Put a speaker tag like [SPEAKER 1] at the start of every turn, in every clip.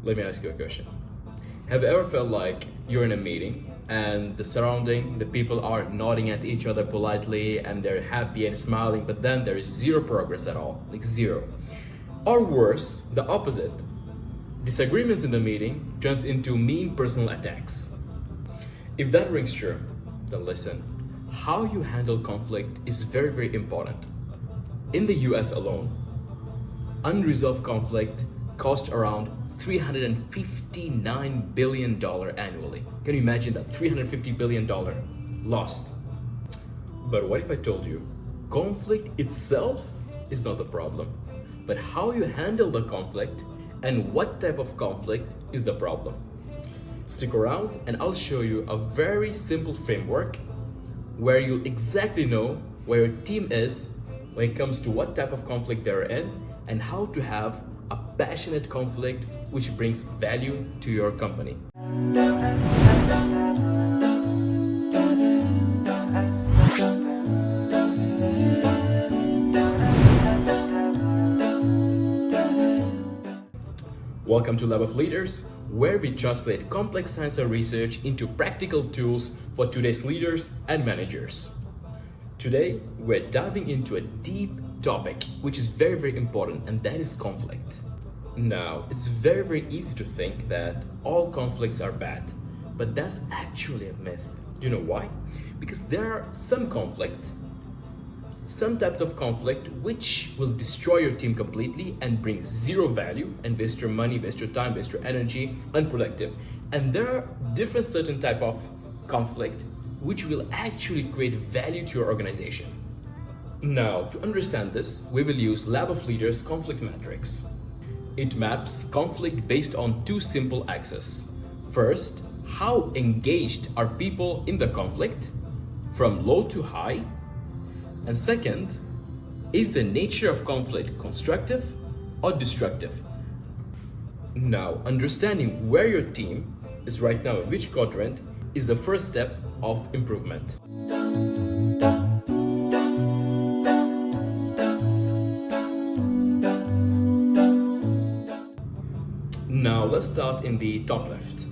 [SPEAKER 1] Let me ask you a question. Have you ever felt like you're in a meeting and the people are nodding at each other politely and they're happy and smiling, but then there is zero progress at all, like zero. Or worse, the opposite. Disagreements in the meeting turns into mean personal attacks. If that rings true, then listen. How you handle conflict is very, very important. In the US alone, unresolved conflict cost around $359 billion annually. Can you imagine that? $350 billion lost. But what if I told you conflict itself is not the problem, but how you handle the conflict and what type of conflict is the problem? Stick around and I'll show you a very simple framework where you'll exactly know where your team is when it comes to what type of conflict they're in and how to have a passionate conflict which brings value to your company. Welcome to Lab of Leaders, where we translate complex science and research into practical tools for today's leaders and managers. Today, we're diving into a deep topic which is very, very important, and that is conflict. Now, it's very, very easy to think that all conflicts are bad, but that's actually a myth. Do you know why? Because there are some types of conflict which will destroy your team completely and bring zero value and waste your money, waste your time, waste your energy, unproductive. And there are different certain type of conflict which will actually create value to your organization. Now, to understand this, we will use Lab of Leaders conflict matrix. It maps conflict based on two simple axes. First, how engaged are people in the conflict from low to high? And second, is the nature of conflict constructive or destructive? Now, understanding where your team is right now in which quadrant is the first step of improvement. Now, let's start in the top left.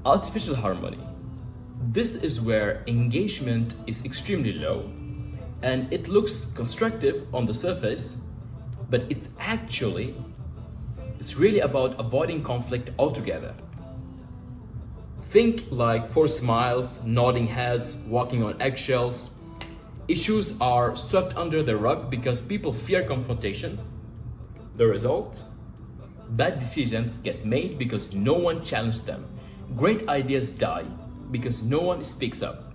[SPEAKER 1] Artificial harmony. This is where engagement is extremely low and it looks constructive on the surface, but it's really about avoiding conflict altogether. Think like forced smiles, nodding heads, walking on eggshells. Issues are swept under the rug because people fear confrontation. The result? Bad decisions get made because no one challenged them. Great ideas die because no one speaks up.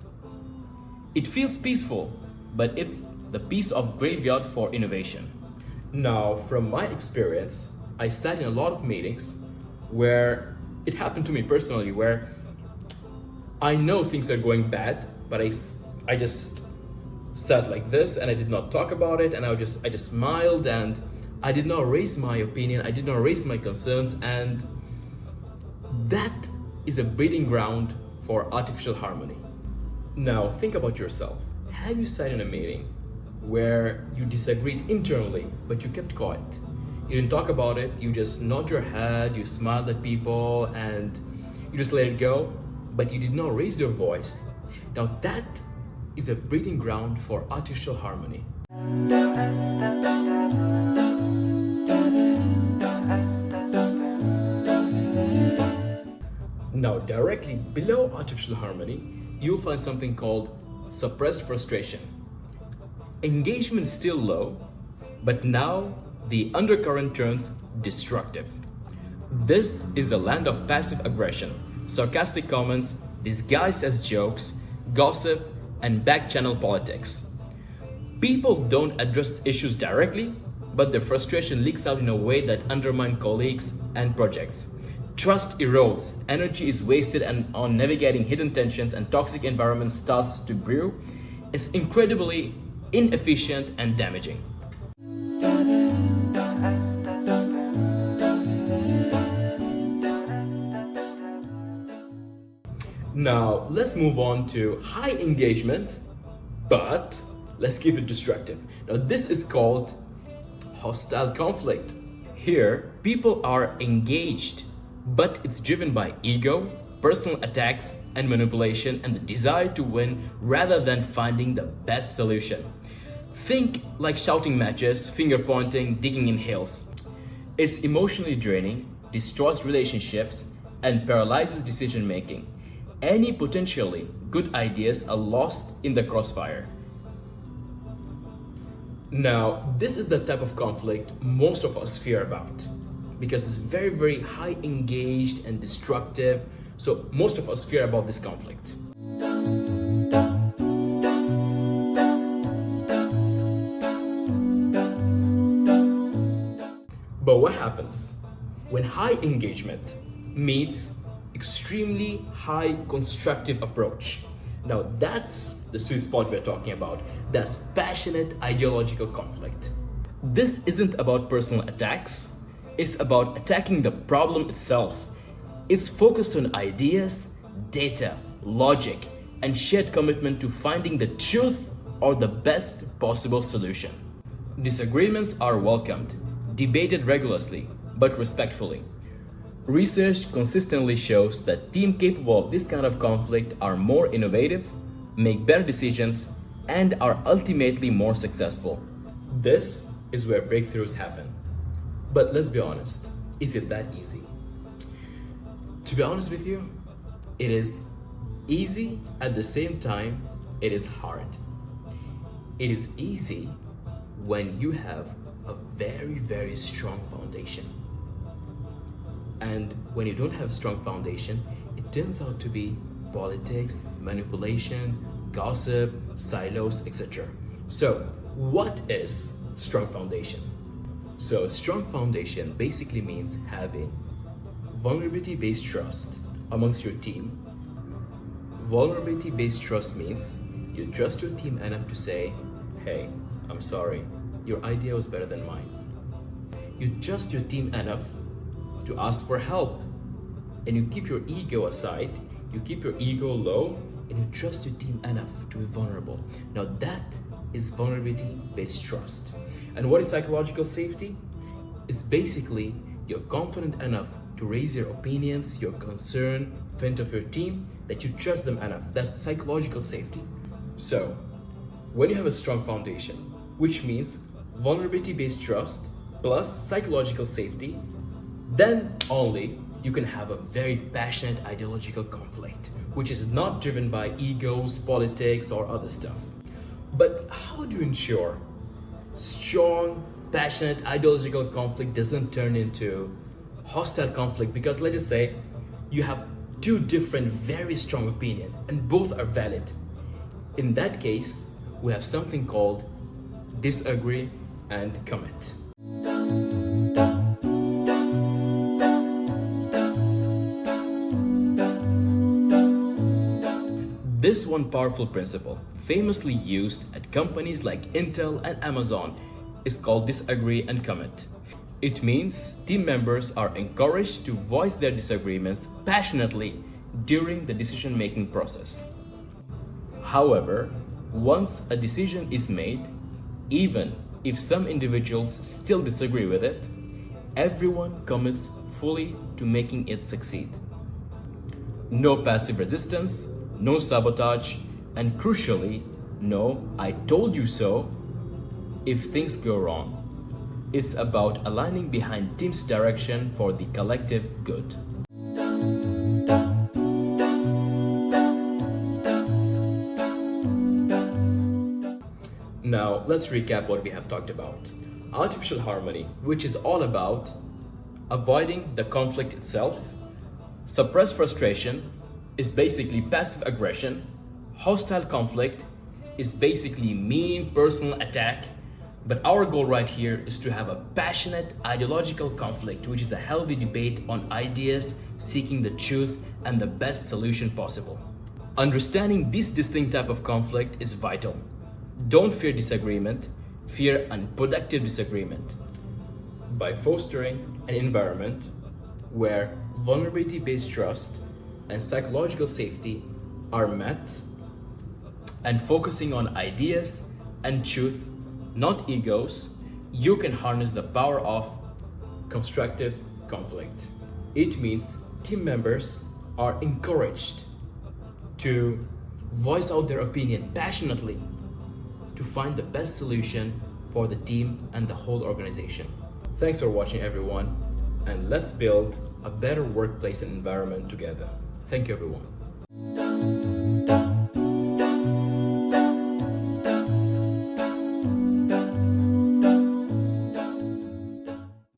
[SPEAKER 1] It feels peaceful, but it's the piece of graveyard for innovation. Now, from my experience, I sat in a lot of meetings where it happened to me personally, where I know things are going bad, but I just sat like this and I did not talk about it, and I just smiled and I did not raise my opinion, I did not raise my concerns, and that is a breeding ground for artificial harmony. Now, think about yourself. Have you sat in a meeting where you disagreed internally, but you kept quiet? You didn't talk about it, you just nod your head, you smiled at people, and you just let it go, but you did not raise your voice. Now that is a breeding ground for artificial harmony. Now, directly below artificial harmony, you'll find something called suppressed frustration. Engagement is still low, but now the undercurrent turns destructive. This is the land of passive aggression, sarcastic comments disguised as jokes, gossip, and back-channel politics. People don't address issues directly, but their frustration leaks out in a way that undermines colleagues and projects. Trust erodes, energy is wasted on navigating hidden tensions, and toxic environment starts to brew. It's incredibly inefficient and damaging. Now, let's move on to high engagement, but let's keep it destructive. Now, this is called hostile conflict. Here, people are engaged, but it's driven by ego, personal attacks, and manipulation, and the desire to win rather than finding the best solution. Think like shouting matches, finger pointing, digging in heels. It's emotionally draining, destroys relationships, and paralyzes decision making. Any potentially good ideas are lost in the crossfire. Now, this is the type of conflict most of us fear about because it's very, very high engaged and destructive. So most of us fear about this conflict. But what happens when high engagement meets extremely high constructive approach? Now that's the sweet spot we're talking about. That's passionate ideological conflict. This isn't about personal attacks. It's about attacking the problem itself. It's focused on ideas, data, logic, and shared commitment to finding the truth or the best possible solution. Disagreements are welcomed, debated regularly, but respectfully. Research consistently shows that teams capable of this kind of conflict are more innovative, make better decisions, and are ultimately more successful. This is where breakthroughs happen. But let's be honest, is it that easy? To be honest with you, it is easy at the same time, it is hard. It is easy when you have a very, very strong foundation. And when you don't have strong foundation, it turns out to be politics, manipulation, gossip, silos, etc. So what is strong foundation? So strong foundation basically means having vulnerability-based trust amongst your team. Vulnerability-based trust means you trust your team enough to say, hey, I'm sorry, your idea was better than mine. You trust your team enough to ask for help, and you keep your ego aside, you keep your ego low, and you trust your team enough to be vulnerable. Now that is vulnerability-based trust. And what is psychological safety? It's basically you're confident enough to raise your opinions, your concern in front of your team, that you trust them enough. That's psychological safety. So when you have a strong foundation, which means vulnerability-based trust plus psychological safety, then only you can have a very passionate ideological conflict, which is not driven by egos, politics, or other stuff. But how do you ensure strong, passionate ideological conflict doesn't turn into hostile conflict? Because let's just say you have two different, very strong opinions, and both are valid. In that case, we have something called disagree and commit. This one powerful principle, famously used at companies like Intel and Amazon, is called disagree and commit. It means team members are encouraged to voice their disagreements passionately during the decision-making process. However, once a decision is made, even if some individuals still disagree with it, everyone commits fully to making it succeed. No passive resistance, no sabotage, and crucially, no "I told you so" if things go wrong. It's about aligning behind team's direction for the collective good. Now, let's recap what we have talked about. Artificial harmony, which is all about avoiding the conflict itself. Suppressed frustration is basically passive aggression. Hostile conflict is basically mean personal attack. But our goal right here is to have a passionate ideological conflict, which is a healthy debate on ideas, seeking the truth and the best solution possible. Understanding this distinct type of conflict is vital. Don't fear disagreement, fear unproductive disagreement. By fostering an environment where vulnerability-based trust and psychological safety are met, and focusing on ideas and truth, not egos, you can harness the power of constructive conflict. It means team members are encouraged to voice out their opinion passionately to find the best solution for the team and the whole organization. Thanks for watching, everyone, and let's build a better workplace and environment together. Thank you, everyone.